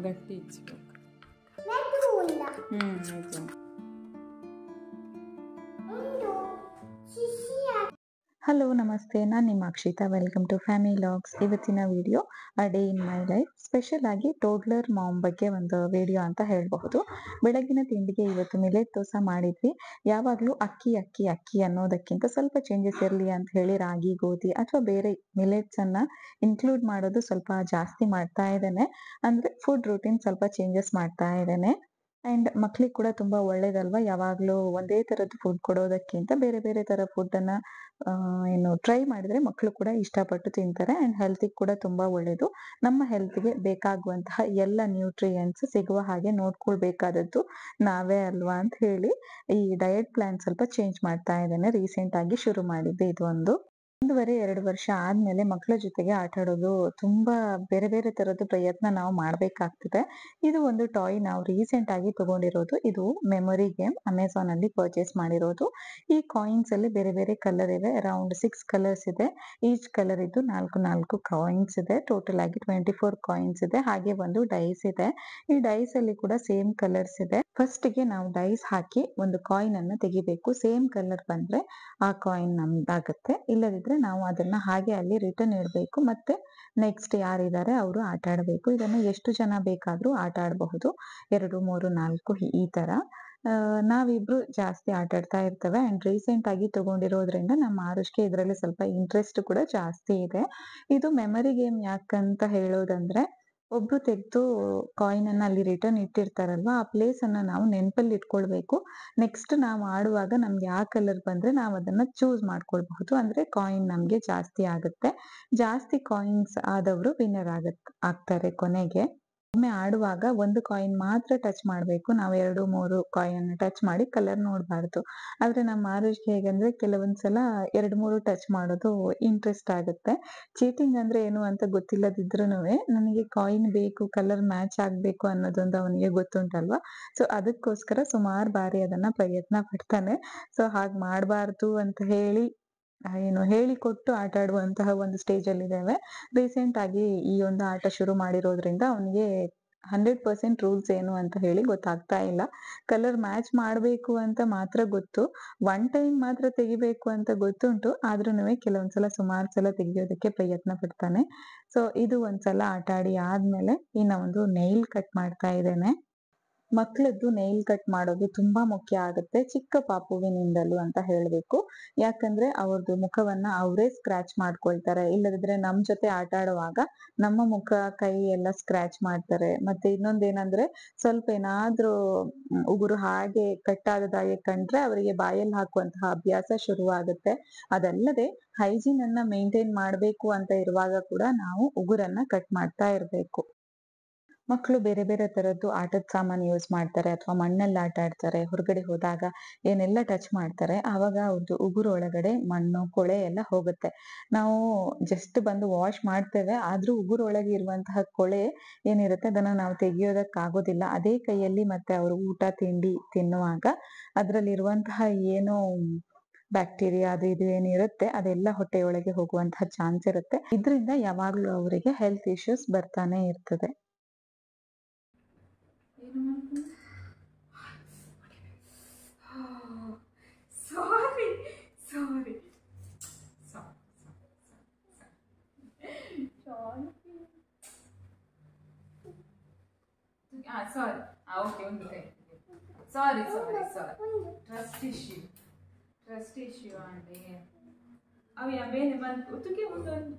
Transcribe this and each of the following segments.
ಗಟ್ಟಿ ಇಚ್ಬೇಕು. ಆಯ್ತು. ಹಲೋ ನಮಸ್ತೆ, ನಾನು ನಿಮ್ಮ Akshita. Welcome to family logs. ಇವತ್ತಿನ video a day in my life. Special ಆಗಿ ಟೋಡ್ಲರ್ ಮಾಮ್ ಬಗ್ಗೆ ಒಂದು ವಿಡಿಯೋ ಅಂತ ಹೇಳಬಹುದು. ಬೆಳಗಿನ ತಿಂಡಿಗೆ ಇವತ್ತು ಮಿಲೆಟ್ ದೋಸೆ ಮಾಡಿದ್ವಿ. ಯಾವಾಗಲೂ ಅಕ್ಕಿ ಅಕ್ಕಿ ಅಕ್ಕಿ ಅನ್ನೋದಕ್ಕಿಂತ ಸ್ವಲ್ಪ ಚೇಂಜಸ್ ಇರಲಿ ಅಂತ ಹೇಳಿ ರಾಗಿ, ಗೋಧಿ ಅಥವಾ ಬೇರೆ ಮಿಲೆಟ್ಸ್ ಅನ್ನ ಇನ್ಕ್ಲೂಡ್ ಮಾಡೋದು ಸ್ವಲ್ಪ ಜಾಸ್ತಿ ಮಾಡ್ತಾ ಇದ್ದೇನೆ. ಅಂದ್ರೆ ಫುಡ್ ರೂಟೀನ್ ಸ್ವಲ್ಪ ಚೇಂಜಸ್ ಮಾಡ್ತಾ ಇದ್ದೇನೆ. ಅಂಡ್ ಮಕ್ಳಿಗೆ ಕೂಡ ತುಂಬಾ ಒಳ್ಳೇದಲ್ವಾ, ಯಾವಾಗ್ಲೂ ಒಂದೇ ತರದ್ದು ಫುಡ್ ಕೊಡೋದಕ್ಕಿಂತ ಬೇರೆ ಬೇರೆ ತರ ಫುಡ್ ಅನ್ನ ಟ್ರೈ ಮಾಡಿದ್ರೆ ಮಕ್ಕಳು ಕೂಡ ಇಷ್ಟಪಟ್ಟು ತಿಂತಾರೆ. ಅಂಡ್ ಹೆಲ್ತಿಗೆ ಕೂಡ ತುಂಬಾ ಒಳ್ಳೇದು. ನಮ್ಮ ಹೆಲ್ತ್ಗೆ ಬೇಕಾಗುವಂತಹ ಎಲ್ಲ ನ್ಯೂಟ್ರಿಯೆಂಟ್ಸ್ ಸಿಗುವ ಹಾಗೆ ನೋಡ್ಕೊಳ್ಬೇಕಾದದ್ದು ನಾವೇ ಅಲ್ವಾ ಅಂತ ಹೇಳಿ ಈ ಡಯಟ್ ಪ್ಲಾನ್ ಸ್ವಲ್ಪ ಚೇಂಜ್ ಮಾಡ್ತಾ ಇದ್ದೇನೆ. ರೀಸೆಂಟ್ ಆಗಿ ಶುರು ಮಾಡಿದ್ದೆ ಇದು. 1.5-2 ವರ್ಷ ಆದ್ಮೇಲೆ ಮಕ್ಕಳ ಜೊತೆಗೆ ಆಟ ಆಡೋದು ತುಂಬಾ ಬೇರೆ ಬೇರೆ ತರದ್ದು ಪ್ರಯತ್ನ ನಾವು ಮಾಡ್ಬೇಕಾಗ್ತದೆ. ಇದು ಒಂದು ಟಾಯ್ ನಾವು ರೀಸೆಂಟ್ ಆಗಿ ತಗೊಂಡಿರೋದು. ಇದು ಮೆಮೊರಿ ಗೇಮ್, ಅಮೆಝಾನ್ ಅಲ್ಲಿ ಪರ್ಚೇಸ್ ಮಾಡಿರೋದು. ಈ ಕಾಯಿನ್ಸ್ ಅಲ್ಲಿ ಬೇರೆ ಬೇರೆ ಕಲರ್ ಇದೆ. ಅರೌಂಡ್ 6 ಕಲರ್ಸ್ ಇದೆ. ಈಚ್ ಕಲರ್ ಇದ್ದು 4 ಕಾಯಿನ್ಸ್ ಇದೆ. ಟೋಟಲ್ ಆಗಿ 24 ಕಾಯಿನ್ಸ್ ಇದೆ. ಹಾಗೆ ಒಂದು ಡೈಸ್ ಇದೆ. ಈ ಡೈಸ್ ಅಲ್ಲಿ ಕೂಡ ಸೇಮ್ ಕಲರ್ಸ್ ಇದೆ. ಫಸ್ಟ್ ಗೆ ನಾವು ಡೈಸ್ ಹಾಕಿ ಒಂದು ಕಾಯಿನ್ ಅನ್ನ ತೆಗಿಬೇಕು. ಸೇಮ್ ಕಲರ್ ಬಂದ್ರೆ ಆ ಕಾಯಿನ್ ನಮ್ದಾಗತ್ತೆ. ಇಲ್ಲದಿದ್ರೆ ನಾವು ಅದನ್ನ ಹಾಗೆ ಅಲ್ಲಿ ರಿಟರ್ನ್ ಇಡಬೇಕು. ಮತ್ತೆ ನೆಕ್ಸ್ಟ್ ಯಾರಿದ್ದಾರೆ ಅವರು ಆಟ ಆಡಬೇಕು. ಇದನ್ನು ಎಷ್ಟು ಜನ ಬೇಕಾದ್ರೂ ಆಟ ಆಡಬಹುದು. 2, 3, 4 ಈ ತರ ನಾವಿಬ್ರು ಜಾಸ್ತಿ ಆಟ ಆಡ್ತಾ ಇರ್ತೇವೆ. ಅಂಡ್ ರೀಸೆಂಟ್ ಆಗಿ ತಗೊಂಡಿರೋದ್ರಿಂದ ನಮ್ಮ ಆರುಷ್ಗೆ ಇದರಲ್ಲಿ ಸ್ವಲ್ಪ ಇಂಟ್ರೆಸ್ಟ್ ಕೂಡ ಜಾಸ್ತಿ ಇದೆ. ಇದು ಮೆಮರಿ ಗೇಮ್ ಯಾಕಂತ ಹೇಳೋದಂದ್ರೆ, ಒಬ್ರು ತೆಗೆದು ಕಾಯಿನ್ ಅನ್ನ ಅಲ್ಲಿ ರಿಟರ್ನ್ ಇಟ್ಟಿರ್ತಾರಲ್ವಾ, ಆ ಪ್ಲೇಸ್ ಅನ್ನ ನಾವು ನೆನಪಲ್ಲಿ ಇಟ್ಕೊಳ್ಬೇಕು. ನೆಕ್ಸ್ಟ್ ನಾವು ಆಡುವಾಗ ನಮ್ಗೆ ಯಾವ ಕಲರ್ ಬಂದ್ರೆ ನಾವು ಅದನ್ನ ಚೂಸ್ ಮಾಡ್ಕೊಳ್ಬಹುದು. ಅಂದ್ರೆ ಕಾಯಿನ್ ನಮ್ಗೆ ಜಾಸ್ತಿ ಆಗುತ್ತೆ. ಜಾಸ್ತಿ ಕಾಯಿನ್ಸ್ ಆದವರು ವಿನ್ನರ್ ಆಗ್ತಾರೆ ಕೊನೆಗೆ. ಒಮ್ಮೆ ಆಡುವಾಗ ಒಂದು ಕಾಯಿನ್ ಮಾತ್ರ ಟಚ್ ಮಾಡ್ಬೇಕು. ನಾವು 2, 3 ಕಾಯಿನ್ ಟಚ್ ಮಾಡಿ ಕಲರ್ ನೋಡ್ಬಾರ್ದು. ಆದ್ರೆ ನಮ್ಮ ಆರುಷ್ಗೆ ಹೇಗಂದ್ರೆ ಕೆಲವೊಂದ್ಸಲ 2, 3 ಟಚ್ ಮಾಡೋದು ಇಂಟ್ರೆಸ್ಟ್ ಆಗುತ್ತೆ. ಚೀಟಿಂಗ್ ಅಂದ್ರೆ ಏನು ಅಂತ ಗೊತ್ತಿಲ್ಲದಿದ್ರೂನುವೆ ನನಗೆ ಕಾಯಿನ್ ಬೇಕು, ಕಲರ್ ಮ್ಯಾಚ್ ಆಗ್ಬೇಕು ಅನ್ನೋದೊಂದು ಅವನಿಗೆ ಗೊತ್ತುಂಟಲ್ವಾ. ಸೊ ಅದಕ್ಕೋಸ್ಕರ ಸುಮಾರು ಬಾರಿ ಅದನ್ನ ಪ್ರಯತ್ನ ಪಡ್ತಾನೆ. ಸೊ ಹಾಗೆ ಮಾಡಬಾರ್ದು ಅಂತ ಹೇಳಿ ಹೇಳಿಕೊಟ್ಟು ಆಟ ಆಡುವಂತಹ ಒಂದು ಸ್ಟೇಜ್ ಅಲ್ಲಿ ಇದ್ದೇವೆ. ರೀಸೆಂಟ್ ಆಗಿ ಈ ಒಂದು ಆಟ ಶುರು ಮಾಡಿರೋದ್ರಿಂದ ಅವನಿಗೆ 100% ರೂಲ್ಸ್ ಏನು ಅಂತ ಹೇಳಿ ಗೊತ್ತಾಗ್ತಾ ಇಲ್ಲ. ಕಲರ್ ಮ್ಯಾಚ್ ಮಾಡ್ಬೇಕು ಅಂತ ಮಾತ್ರ ಗೊತ್ತು. ಒನ್ ಟೈಮ್ ಮಾತ್ರ ತೆಗಿಬೇಕು ಅಂತ ಗೊತ್ತುಂಟು. ಆದ್ರೂನುವೆ ಕೆಲವೊಂದ್ಸಲ ಸುಮಾರು ಸಲ ತೆಗಿಯೋದಕ್ಕೆ ಪ್ರಯತ್ನ ಪಡ್ತಾನೆ. ಸೊ ಇದು ಒಂದ್ಸಲ ಆಟ ಆಡಿ ಆದ್ಮೇಲೆ ಇನ್ನ ಒಂದು ನೈಲ್ ಕಟ್ ಮಾಡ್ತಾ ಇದ್ದೇನೆ. ಮಕ್ಕಳದ್ದು ನೈಲ್ ಕಟ್ ಮಾಡೋದು ತುಂಬಾ ಮುಖ್ಯ ಆಗುತ್ತೆ, ಚಿಕ್ಕ ಪಾಪುವಿನಿಂದಲೂ ಅಂತ ಹೇಳ್ಬೇಕು. ಯಾಕಂದ್ರೆ ಅವ್ರದ್ದು ಮುಖವನ್ನ ಅವರೇ ಸ್ಕ್ರಾಚ್ ಮಾಡ್ಕೊಳ್ತಾರೆ. ಇಲ್ಲದಿದ್ರೆ ನಮ್ ಜೊತೆ ಆಟ ಆಡುವಾಗ ನಮ್ಮ ಮುಖ, ಕೈ ಎಲ್ಲ ಸ್ಕ್ರಾಚ್ ಮಾಡ್ತಾರೆ. ಮತ್ತೆ ಇನ್ನೊಂದೇನಂದ್ರೆ, ಸ್ವಲ್ಪ ಏನಾದ್ರೂ ಉಗುರು ಹಾಗೆ ಕಟ್ಟಾಗದಾಗೆ ಕಂಡ್ರೆ ಅವರಿಗೆ ಬಾಯಲ್ಲಿ ಹಾಕುವಂತಹ ಅಭ್ಯಾಸ ಶುರುವಾಗುತ್ತೆ. ಅದಲ್ಲದೆ ಹೈಜೀನ್ ಅನ್ನ ಮೇಂಟೈನ್ ಮಾಡ್ಬೇಕು ಅಂತ ಇರುವಾಗ ಕೂಡ ನಾವು ಉಗುರನ್ನ ಕಟ್ ಮಾಡ್ತಾ ಇರ್ಬೇಕು. ಮಕ್ಕಳು ಬೇರೆ ಬೇರೆ ತರದ್ದು ಆಟದ ಸಾಮಾನು ಯೂಸ್ ಮಾಡ್ತಾರೆ, ಅಥವಾ ಮಣ್ಣಲ್ಲಿ ಆಟ ಆಡ್ತಾರೆ. ಹೊರಗಡೆ ಹೋದಾಗ ಏನೆಲ್ಲ ಟಚ್ ಮಾಡ್ತಾರೆ, ಆವಾಗ ಅವ್ರದ್ದು ಉಗುರು ಒಳಗಡೆ ಮಣ್ಣು, ಕೊಳೆ ಎಲ್ಲ ಹೋಗುತ್ತೆ. ನಾವು ಜಸ್ಟ್ ಬಂದು ವಾಶ್ ಮಾಡ್ತೇವೆ, ಆದ್ರೂ ಉಗುರು ಒಳಗೆ ಇರುವಂತಹ ಕೊಳೆ ಏನಿರುತ್ತೆ ಅದನ್ನ ನಾವು ತೆಗಿಯೋದಕ್ಕಾಗೋದಿಲ್ಲ. ಅದೇ ಕೈಯಲ್ಲಿ ಮತ್ತೆ ಅವರು ಊಟ ತಿಂಡಿ ತಿನ್ನುವಾಗ ಅದ್ರಲ್ಲಿರುವಂತಹ ಏನೋ ಬ್ಯಾಕ್ಟೀರಿಯಾ ಅದು ಇದು ಏನಿರುತ್ತೆ ಅದೆಲ್ಲ ಹೊಟ್ಟೆಯೊಳಗೆ ಹೋಗುವಂತಹ ಚಾನ್ಸ್ ಇರುತ್ತೆ. ಇದರಿಂದ ಯಾವಾಗ್ಲೂ ಅವರಿಗೆ ಹೆಲ್ತ್ ಇಶ್ಯೂಸ್ ಬರ್ತಾನೆ ಇರ್ತದೆ. ಸಾರಿ. ಟ್ರಸ್ಟ್ ಇಶ್ಯೂ అంటే అవి అవేనే మన ఉతుకే ఉంటుంది.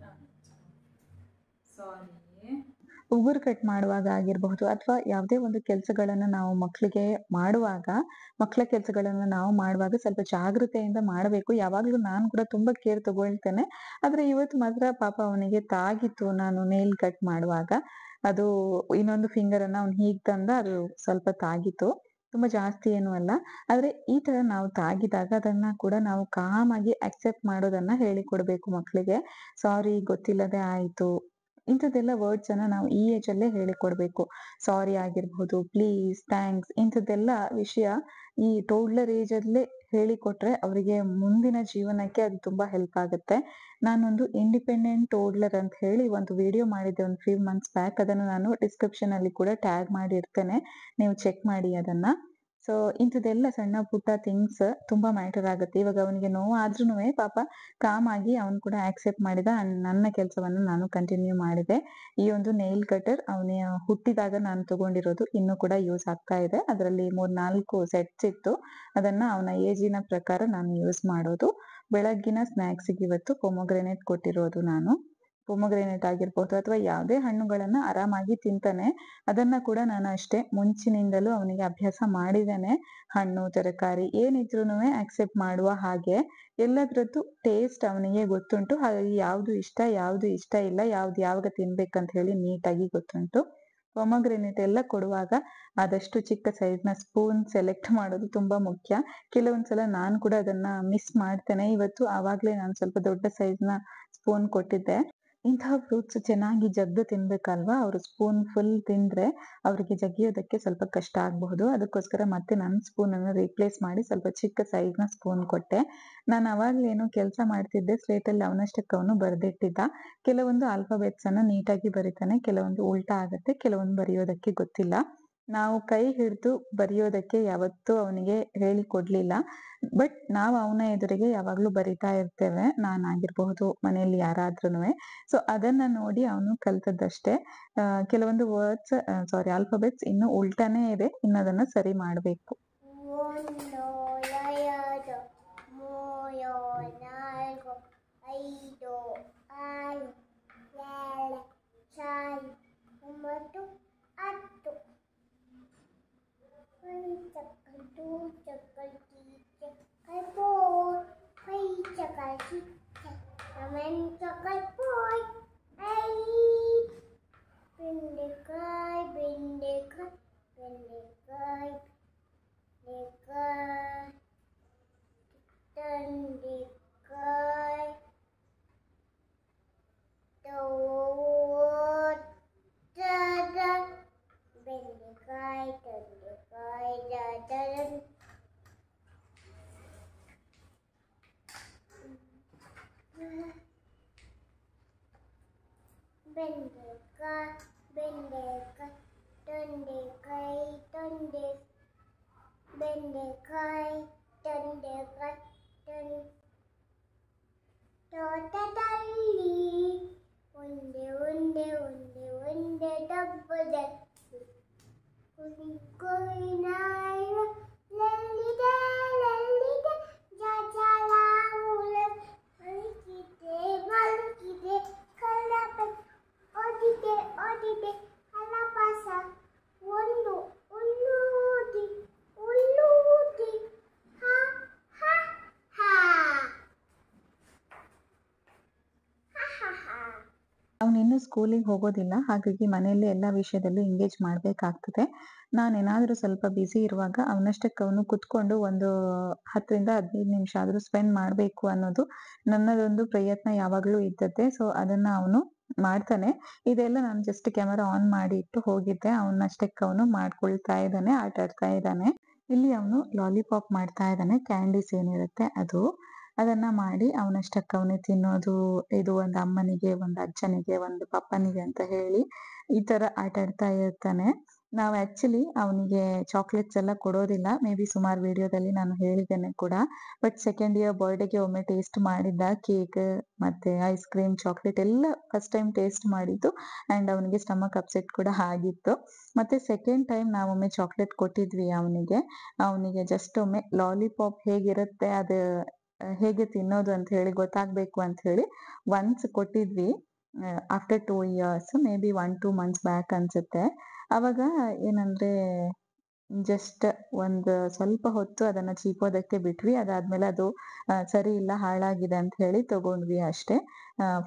ಸಾರಿ. ಉಗುರು ಕಟ್ ಮಾಡುವಾಗ ಆಗಿರಬಹುದು, ಅಥವಾ ಯಾವುದೇ ಒಂದು ಕೆಲಸಗಳನ್ನ ನಾವು ಮಕ್ಕಳ ಕೆಲಸಗಳನ್ನ ನಾವು ಮಾಡುವಾಗ ಸ್ವಲ್ಪ ಜಾಗೃತೆಯಿಂದ ಮಾಡಬೇಕು. ಯಾವಾಗ್ಲೂ ನಾನು ಕೂಡ ತುಂಬಾ ಕೇರ್ ತಗೊಳ್ತೇನೆ. ಆದ್ರೆ ಇವತ್ತು ಮಾತ್ರ ಪಾಪ ಅವನಿಗೆ ತಾಗಿತ್ತು. ನಾನು ನೇಲ್ ಕಟ್ ಮಾಡುವಾಗ ಅದು ಇನ್ನೊಂದು ಫಿಂಗರ್ ಅನ್ನ ಅವ್ನು ಹೀಗ್ ತಂದ, ಅದು ಸ್ವಲ್ಪ ತಾಗಿತ್ತು. ತುಂಬಾ ಜಾಸ್ತಿ ಏನು ಅಲ್ಲ. ಆದ್ರೆ ಈ ತರ ನಾವು ತಾಗಿದಾಗ ಅದನ್ನ ಕೂಡ ನಾವು ಕಾಮ್ ಆಗಿ ಅಕ್ಸೆಪ್ಟ್ ಮಾಡೋದನ್ನ ಹೇಳಿಕೊಡ್ಬೇಕು ಮಕ್ಕಳಿಗೆ. ಸಾರಿ, ಗೊತ್ತಿಲ್ಲದೆ ಆಯ್ತು, ಇಂಥದ್ದೆಲ್ಲ ವರ್ಡ್ಸ್ ಅನ್ನ ನಾವು ಈ ಏಜ್ ಅಲ್ಲೇ ಹೇಳಿಕೊಡ್ಬೇಕು. ಸಾರಿ ಆಗಿರ್ಬಹುದು, ಪ್ಲೀಸ್, ಥ್ಯಾಂಕ್ಸ್, ಇಂಥದ್ದೆಲ್ಲ ವಿಷಯ ಈ ಟೋಡ್ಲರ್ ಏಜ್ ಅಲ್ಲೇ ಹೇಳಿಕೊಟ್ರೆ ಅವರಿಗೆ ಮುಂದಿನ ಜೀವನಕ್ಕೆ ಅದು ತುಂಬಾ ಹೆಲ್ಪ್ ಆಗುತ್ತೆ. ನಾನೊಂದು ಇಂಡಿಪೆಂಡೆಂಟ್ ಟೋಡ್ಲರ್ ಅಂತ ಹೇಳಿ ಒಂದು ವಿಡಿಯೋ ಮಾಡಿದ್ದೆ ಒಂದು ಫ್ಯೂ ಮಂತ್ಸ್ ಬ್ಯಾಕ್. ಅದನ್ನು ನಾನು ಡಿಸ್ಕ್ರಿಪ್ಷನ್ ಅಲ್ಲಿ ಕೂಡ ಟ್ಯಾಗ್ ಮಾಡಿರ್ತೇನೆ, ನೀವು ಚೆಕ್ ಮಾಡಿ ಅದನ್ನ. ಸೊ ಇಂಥದ್ದೆಲ್ಲ ಸಣ್ಣ ಪುಟ್ಟ ಥಿಂಗ್ಸ್ ತುಂಬಾ ಮ್ಯಾಟರ್ ಆಗುತ್ತೆ. ಇವಾಗ ಅವನಿಗೆ ನೋವು ಆದ್ರೂನುವೆ ಪಾಪ ಕಾಮ್ ಆಗಿ ಅವನು ಕೂಡ ಆಕ್ಸೆಪ್ಟ್ ಮಾಡಿದ ಅಂಡ್ ನನ್ನ ಕೆಲಸವನ್ನು ನಾನು ಕಂಟಿನ್ಯೂ ಮಾಡಿದೆ. ಈ ಒಂದು ನೈಲ್ ಕಟರ್ ಅವನ ಹುಟ್ಟಿದಾಗ ನಾನು ತಗೊಂಡಿರೋದು, ಇನ್ನೂ ಕೂಡ ಯೂಸ್ ಆಗ್ತಾ ಇದೆ. ಅದರಲ್ಲಿ 3-4 ಸೆಟ್ಸ್ ಇತ್ತು. ಅದನ್ನ ಅವನ ಏಜಿನ ಪ್ರಕಾರ ನಾನು ಯೂಸ್ ಮಾಡೋದು. ಬೆಳಗ್ಗಿನ ಸ್ನಾಕ್ಸಿಗೆ ಇವತ್ತು ಪೊಮೊಗ್ರೆನೇಟ್ ಕೊಟ್ಟಿರೋದು ನಾನು. ಪೊಮೊಗ್ರೆನೇಟ್ ಆಗಿರ್ಬೋದು ಅಥವಾ ಯಾವುದೇ ಹಣ್ಣುಗಳನ್ನ ಆರಾಮಾಗಿ ತಿಂತಾನೆ. ಅದನ್ನ ಕೂಡ ನಾನು ಅಷ್ಟೇ ಮುಂಚಿನಿಂದಲೂ ಅವನಿಗೆ ಅಭ್ಯಾಸ ಮಾಡಿದ್ದೇನೆ. ಹಣ್ಣು ತರಕಾರಿ ಏನಿದ್ರೂನುವೆ ಆಕ್ಸೆಪ್ಟ್ ಮಾಡುವ ಹಾಗೆ, ಎಲ್ಲದ್ರದ್ದು ಟೇಸ್ಟ್ ಅವನಿಗೆ ಗೊತ್ತುಂಟು. ಹಾಗಾಗಿ ಯಾವ್ದು ಇಷ್ಟ ಇಲ್ಲ, ಯಾವ್ದು ಯಾವಾಗ ತಿನ್ಬೇಕಂತ ಹೇಳಿ ನೀಟಾಗಿ ಗೊತ್ತುಂಟು. ಪೊಮೊಗ್ರೆನೇಟ್ ಎಲ್ಲ ಕೊಡುವಾಗ ಆದಷ್ಟು ಚಿಕ್ಕ ಸೈಜ್ನ ಸ್ಪೂನ್ ಸೆಲೆಕ್ಟ್ ಮಾಡೋದು ತುಂಬಾ ಮುಖ್ಯ. ಕೆಲವೊಂದ್ಸಲ ನಾನು ಕೂಡ ಅದನ್ನ ಮಿಸ್ ಮಾಡ್ತೇನೆ. ಇವತ್ತು ಆವಾಗ್ಲೇ ನಾನು ಸ್ವಲ್ಪ ದೊಡ್ಡ ಸೈಜ್ನ ಸ್ಪೂನ್ ಕೊಟ್ಟಿದ್ದೆ. ಇಂತಹ ಫ್ರೂಟ್ಸ್ ಚೆನ್ನಾಗಿ ಜಗ್ದು ತಿನ್ಬೇಕಲ್ವಾ, ಅವರು ಸ್ಪೂನ್ ಫುಲ್ ತಿಂದ್ರೆ ಅವ್ರಿಗೆ ಜಗಿಯೋದಕ್ಕೆ ಸ್ವಲ್ಪ ಕಷ್ಟ ಆಗಬಹುದು. ಅದಕ್ಕೋಸ್ಕರ ಮತ್ತೆ ನನ್ನ ಸ್ಪೂನ್ ಅನ್ನು ರೀಪ್ಲೇಸ್ ಮಾಡಿ ಸ್ವಲ್ಪ ಚಿಕ್ಕ ಸೈಜ್ನ ಸ್ಪೂನ್ ಕೊಟ್ಟೆ. ನಾನು ಅವಾಗ್ಲೇನು ಕೆಲಸ ಮಾಡ್ತಿದ್ದೆ, ಸ್ಲೇಟಲ್ಲಿ ಅವನಷ್ಟಕ್ಕೆ ಅವನು ಬರೆದಿಟ್ಟಿದ್ದ. ಕೆಲವೊಂದು ಆಲ್ಫಾಬೆಟ್ಸ್ ಅನ್ನ ನೀಟಾಗಿ ಬರೀತಾನೆ, ಕೆಲವೊಂದು ಉಲ್ಟಾ ಆಗುತ್ತೆ, ಕೆಲವೊಂದು ಬರೆಯೋದಕ್ಕೆ ಗೊತ್ತಿಲ್ಲ. ನಾವು ಕೈ ಹಿಡಿದು ಬರೆಯೋದಕ್ಕೆ ಯಾವತ್ತೂ ಅವನಿಗೆ ಹೇಳಿಕೊಡ್ಲಿಲ್ಲ. ಬಟ್ ನಾವು ಅವನ ಎದುರಿಗೆ ಯಾವಾಗ್ಲೂ ಬರಿತಾ ಇರ್ತೇವೆ, ನಾನಾಗಿರ್ಬಹುದು ಮನೆಯಲ್ಲಿ ಯಾರಾದ್ರೂನುವೆ. ಸೊ ಅದನ್ನ ನೋಡಿ ಅವನು ಕಲ್ತದ್ದಷ್ಟೇ. ಕೆಲವೊಂದು ಆಲ್ಫಾಬೆಟ್ಸ್ ಇನ್ನು ಉಲ್ಟಾನೇ ಇದೆ, ಇನ್ನು ಅದನ್ನ ಸರಿ ಮಾಡ್ಬೇಕು. ತೋಟದಲ್ಲಿ ಒಂದೇ ಒಂದೇ ಒಂದೇ ಒಂದೇ ಡಬ್ಬದ ಲಲ್ಲಿದೆ ಲಲ್ಲಿದೆ ಜಜಲ ಮೂಲ ಮಲಗಿದೆ ಮಲಗಿದೆ ಕಲಪ ಓದಿದೆ ಓದಿದೆ ಕಲಪಸ ಒಂದು ಉಲ್ಲೂದಿ ಉಲ್ಲೂದಿ ಹಾ ಹಾ ಹಾ ಅವನಿನ್ನೂ ಸ್ಕೂಲಿಗೆ ಹೋಗೋದಿಲ್ಲ, ಹಾಗಾಗಿ ಮನೆಯಲ್ಲಿ ಎಲ್ಲ ವಿಷಯದಲ್ಲೂ ಎಂಗೇಜ್ ಮಾಡಬೇಕಾಗ್ತದೆ. ನಾನೇನಾದರೂ ಸ್ವಲ್ಪ ಬ್ಯುಸಿ ಇರುವಾಗ ಅವನಷ್ಟಕ್ಕೆ ಅವನು ಕುತ್ಕೊಂಡು ಒಂದು 10-15 ನಿಮಿಷ ಆದರೂ ಸ್ಪೆಂಡ್ ಮಾಡಬೇಕು ಅನ್ನೋದು ನನ್ನದೊಂದು ಪ್ರಯತ್ನ ಯಾವಾಗಲೂ ಇದ್ದದ್ದೇ. ಸೊ ಅದನ್ನ ಅವನು ಮಾಡ್ತಾನೆ. ಇದೆಲ್ಲ ನಾನು ಜಸ್ಟ್ ಕ್ಯಾಮರಾ ಆನ್ ಮಾಡಿ ಇಟ್ಟು ಹೋಗಿದ್ದೆ. ಅವನಷ್ಟಕ್ಕೆ ಅವನು ಮಾಡ್ಕೊಳ್ತಾ ಇದ್ದಾನೆ, ಆಟ ಆಡ್ತಾ ಇದ್ದಾನೆ. ಇಲ್ಲಿ ಅವನು ಲಾಲಿಪಾಪ್ ಮಾಡ್ತಾ ಇದ್ದಾನೆ, ಕ್ಯಾಂಡೀಸ್ ಏನಿರುತ್ತೆ ಅದು. ಅದನ್ನ ಮಾಡಿ ಅವನಷ್ಟಕ್ಕೆ ಅವನೇ ತಿನ್ನೋದು. ಇದು ಒಂದು ಅಮ್ಮನಿಗೆ, ಒಂದು ಅಜ್ಜನಿಗೆ, ಒಂದು ಪಪ್ಪನಿಗೆ ಅಂತ ಹೇಳಿ ಈ ತರ ಆಟ ಆಡ್ತಾ ಇರ್ತಾನೆ. ನಾವು ಆಕ್ಚುಲಿ ಅವನಿಗೆ ಚಾಕ್ಲೇಟ್ಸ್ ಎಲ್ಲ ಕೊಡೋದಿಲ್ಲ. ಮೇ ಬಿ ಸುಮಾರು ವಿಡಿಯೋದಲ್ಲಿ ನಾನು ಹೇಳಿದ್ದೇನೆ ಕೂಡ. ಬಟ್ ಸೆಕೆಂಡ್ ಇಯರ್ ಬರ್ಡೇಗೆ ಒಮ್ಮೆ ಟೇಸ್ಟ್ ಮಾಡಿದ್ದ ಕೇಕ್ ಮತ್ತೆ ಐಸ್ ಕ್ರೀಮ್, ಚಾಕ್ಲೇಟ್ ಎಲ್ಲ ಫಸ್ಟ್ ಟೈಮ್ ಟೇಸ್ಟ್ ಮಾಡಿದ್ದು. ಅಂಡ್ ಅವನಿಗೆ ಸ್ಟಮಕ್ ಅಪ್ಸೆಟ್ ಕೂಡ ಆಗಿತ್ತು. ಮತ್ತೆ ಸೆಕೆಂಡ್ ಟೈಮ್ ನಾವೊಮ್ಮೆ ಚಾಕ್ಲೇಟ್ ಕೊಟ್ಟಿದ್ವಿ ಅವನಿಗೆ ಜಸ್ಟ್ ಒಮ್ಮೆ ಲಾಲಿಪಾಪ್ ಹೇಗಿರುತ್ತೆ, ಅದು ಹೇಗೆ ತಿನ್ನೋದು ಅಂತ ಹೇಳಿ ಗೊತ್ತಾಗ್ಬೇಕು ಅಂತ ಹೇಳಿ ಒನ್ಸ್ ಕೊಟ್ಟಿದ್ವಿ. After 2 years, may be 1-2 months back ಅನ್ಸುತ್ತೆ. ಅವಾಗ ಏನಂದ್ರೆ ಜಸ್ಟ್ ಒಂದು ಸ್ವಲ್ಪ ಹೊತ್ತು ಅದನ್ನ ಚೀಪೋದಕ್ಕೆ ಬಿಟ್ವಿ. ಅದಾದ್ಮೇಲೆ ಅದು ಸರಿ ಇಲ್ಲ, ಹಾಳಾಗಿದೆ ಅಂತ ಹೇಳಿ ತಗೊಂಡ್ವಿ ಅಷ್ಟೇ.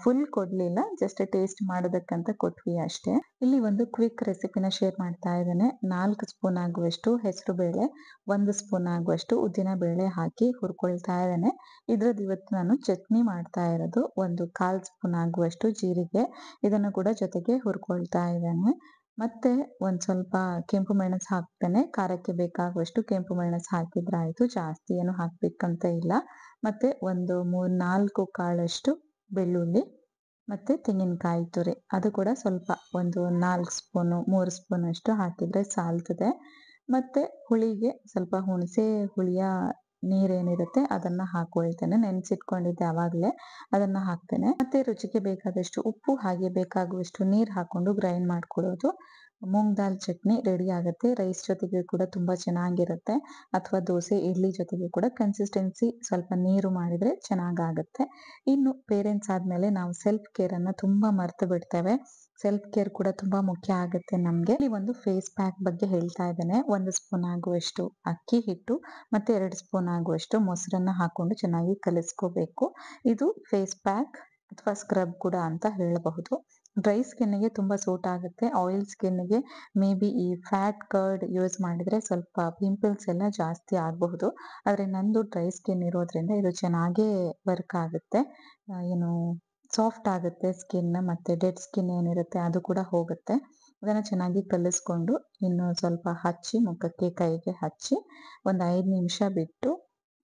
ಫುಲ್ ಕೊಡ್ಲಿಲ್ಲ, ಜಸ್ಟ್ ಟೇಸ್ಟ್ ಮಾಡೋದಕ್ಕಂತ ಕೊಟ್ವಿ ಅಷ್ಟೇ. ಇಲ್ಲಿ ಒಂದು ಕ್ವಿಕ್ ರೆಸಿಪಿನ ಶೇರ್ ಮಾಡ್ತಾ ಇದ್ದೇನೆ. 4 ಸ್ಪೂನ್ ಆಗುವಷ್ಟು ಹೆಸರು ಬೇಳೆ, 1 ಸ್ಪೂನ್ ಆಗುವಷ್ಟು ಉದ್ದಿನ ಬೇಳೆ ಹಾಕಿ ಹುರ್ಕೊಳ್ತಾ ಇದ್ದೇನೆ. ಇದ್ರದ್ದು ಇವತ್ತು ನಾನು ಚಟ್ನಿ ಮಾಡ್ತಾ ಇರೋದು. 1/4 ಸ್ಪೂನ್ ಆಗುವಷ್ಟು ಜೀರಿಗೆ, ಇದನ್ನು ಕೂಡ ಜೊತೆಗೆ ಹುರ್ಕೊಳ್ತಾ ಇದ್ದೇನೆ. ಮತ್ತೆ ಒಂದು ಸ್ವಲ್ಪ ಕೆಂಪು ಮೆಣಸು ಹಾಕ್ತೇನೆ. ಖಾರಕ್ಕೆ ಬೇಕಾಗುವಷ್ಟು ಕೆಂಪು ಮೆಣಸು ಹಾಕಿದ್ರೆ ಆಯಿತು, ಜಾಸ್ತಿ ಏನು ಹಾಕ್ಬೇಕಂತ ಇಲ್ಲ. ಮತ್ತೆ ಒಂದು 3-4 ಕಾಳಷ್ಟು ಬೆಳ್ಳುಳ್ಳಿ, ಮತ್ತೆ ತೆಂಗಿನಕಾಯಿ ತುರಿ ಅದು ಕೂಡ ಸ್ವಲ್ಪ ಒಂದು 4 ಸ್ಪೂನು 3 ಸ್ಪೂನ್ ಅಷ್ಟು ಹಾಕಿದ್ರೆ ಸಾಲ್ತದೆ. ಮತ್ತೆ ಹುಳಿಗೆ ಸ್ವಲ್ಪ ಹುಣಸೆ ಹುಳಿಯ ನೀರೇನಿರುತ್ತೆ ಅದನ್ನ ಹಾಕೊಳ್ತೇನೆ. ನೆನೆಸಿಟ್ಕೊಂಡಿದ್ದೆ ಆವಾಗಲೇ, ಅದನ್ನ ಹಾಕ್ತೇನೆ. ಮತ್ತೆ ರುಚಿಗೆ ಬೇಕಾದಷ್ಟು ಉಪ್ಪು, ಹಾಗೆ ಬೇಕಾಗುವಷ್ಟು ನೀರು ಹಾಕೊಂಡು ಗ್ರೈಂಡ್ ಮಾಡ್ಕೊಳ್ಳೋದು. ಮೂಂಗ್ ದಾಲ್ ಚಟ್ನಿ ರೆಡಿ ಆಗುತ್ತೆ. ರೈಸ್ ಜೊತೆಗೆ ಕೂಡ ತುಂಬಾ ಚೆನ್ನಾಗಿರುತ್ತೆ, ಅಥವಾ ದೋಸೆ ಇಡ್ಲಿ ಜೊತೆಗೆ ಕೂಡ ಕನ್ಸಿಸ್ಟೆನ್ಸಿ ಸ್ವಲ್ಪ ನೀರು ಮಾಡಿದ್ರೆ ಚೆನ್ನಾಗಾಗುತ್ತೆ. ಇನ್ನು ಪೇರೆಂಟ್ಸ್ ಆದ್ಮೇಲೆ ನಾವು ಸೆಲ್ಫ್ ಕೇರ್ ಅನ್ನ ತುಂಬಾ ಮರ್ತು ಬಿಡ್ತೇವೆ. ಸೆಲ್ಫ್ ಕೇರ್ ಕೂಡ ತುಂಬಾ ಮುಖ್ಯ ಆಗುತ್ತೆ ನಮ್ಗೆ. ಇಲ್ಲಿ ಒಂದು ಫೇಸ್ ಪ್ಯಾಕ್ ಬಗ್ಗೆ ಹೇಳ್ತಾ ಇದ್ದೇನೆ. 1 ಸ್ಪೂನ್ ಆಗುವಷ್ಟು ಅಕ್ಕಿ ಹಿಟ್ಟು ಮತ್ತೆ 2 ಸ್ಪೂನ್ ಆಗುವಷ್ಟು ಮೊಸರನ್ನ ಹಾಕೊಂಡು ಚೆನ್ನಾಗಿ ಕಲಿಸ್ಕೋಬೇಕು. ಇದು ಫೇಸ್ ಪ್ಯಾಕ್ ಅಥವಾ ಸ್ಕ್ರಬ್ ಕೂಡ ಅಂತ ಹೇಳಬಹುದು. ಡ್ರೈ ಸ್ಕಿನ್ಗೆ ತುಂಬಾ ಸೂಟ್ ಆಗುತ್ತೆ. ಆಯಿಲ್ ಸ್ಕಿನ್ಗೆ ಮೇ ಬಿ ಈ ಫ್ಯಾಟ್ ಕರ್ಡ್ ಯೂಸ್ ಮಾಡಿದ್ರೆ ಸ್ವಲ್ಪ ಪಿಂಪಲ್ಸ್ ಎಲ್ಲ ಜಾಸ್ತಿ ಆಗಬಹುದು. ಆದ್ರೆ ನಂದು ಡ್ರೈ ಸ್ಕಿನ್ ಇರೋದ್ರಿಂದ ಇದು ಚೆನ್ನಾಗೇ ವರ್ಕ್ ಆಗುತ್ತೆ. ಏನು ಸಾಫ್ಟ್ ಆಗುತ್ತೆ ಸ್ಕಿನ್, ಮತ್ತೆ ಡೆಡ್ ಸ್ಕಿನ್ ಏನಿರುತ್ತೆ ಅದು ಕೂಡ ಹೋಗುತ್ತೆ. ಅದನ್ನ ಚೆನ್ನಾಗಿ ಕಲಿಸ್ಕೊಂಡು ಇನ್ನು ಸ್ವಲ್ಪ ಹಚ್ಚಿ, ಮುಖಕ್ಕೆ ಕೈಗೆ ಹಚ್ಚಿ ಒಂದು 5 ನಿಮಿಷ ಬಿಟ್ಟು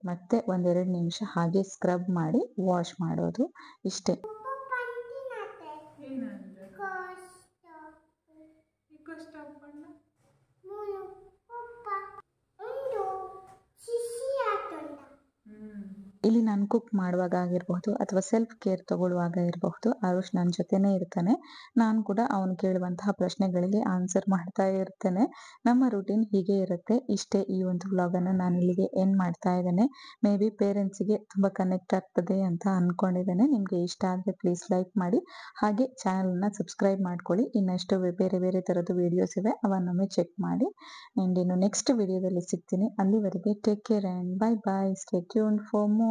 ಮತ್ತೆ 1-2 ನಿಮಿಷ ಹಾಗೆ ಸ್ಕ್ರಬ್ ಮಾಡಿ ವಾಶ್ ಮಾಡೋದು, ಇಷ್ಟೇ. ಪಂಟಿನತೆ ಏನಂದ್ರೆ ಕೋಷ್ಟ ಕಷ್ಟ ಪಣ್ಣ ಮೂನು ಉಪ್ಪ ಒಂದು ಶಿಶಿ ಆತಂಡ. ಇಲ್ಲಿ ನಾನು ಕುಕ್ ಮಾಡುವಾಗ ಆಗಿರಬಹುದು ಅಥವಾ ಸೆಲ್ಫ್ ಕೇರ್ ತಗೊಳ್ಳುವಾಗ ಇರಬಹುದು, ಆರುಷ್ ನನ್ನ ಜೊತೆನೇ ಇರ್ತಾನೆ. ನಾನು ಕೂಡ ಅವನು ಕೇಳುವಂತಹ ಪ್ರಶ್ನೆಗಳಿಗೆ ಆನ್ಸರ್ ಮಾಡ್ತಾ ಇರ್ತೇನೆ. ನಮ್ಮ ರೂಟೀನ್ ಹೀಗೆ ಇರುತ್ತೆ. ಇಷ್ಟೇ ಈ ಒಂದು ವ್ಲಾಗನ್ನು ನಾನು ಇಲ್ಲಿಗೆ ಎಂಡ್ ಮಾಡ್ತಾ ಇದ್ದೇನೆ. ಮೇ ಬಿ ಪೇರೆಂಟ್ಸಿಗೆ ತುಂಬ ಕನೆಕ್ಟ್ ಆಗ್ತದೆ ಅಂತ ಅನ್ಕೊಂಡಿದ್ದೇನೆ. ನಿಮಗೆ ಇಷ್ಟ ಆದರೆ ಪ್ಲೀಸ್ ಲೈಕ್ ಮಾಡಿ, ಹಾಗೆ ಚಾನಲ್ನ ಸಬ್ಸ್ಕ್ರೈಬ್ ಮಾಡ್ಕೊಳ್ಳಿ. ಇನ್ನಷ್ಟು ಬೇರೆ ಬೇರೆ ಥರದ್ದು ವಿಡಿಯೋಸ್ ಇವೆ, ಅವನ್ನೊಮ್ಮೆ ಚೆಕ್ ಮಾಡಿ. ಆ್ಯಂಡ್ ಇನ್ನು ನೆಕ್ಸ್ಟ್ ವಿಡಿಯೋದಲ್ಲಿ ಸಿಗ್ತೀನಿ. ಅಲ್ಲಿವರೆಗೆ take care and bye bye. Stay tuned for more.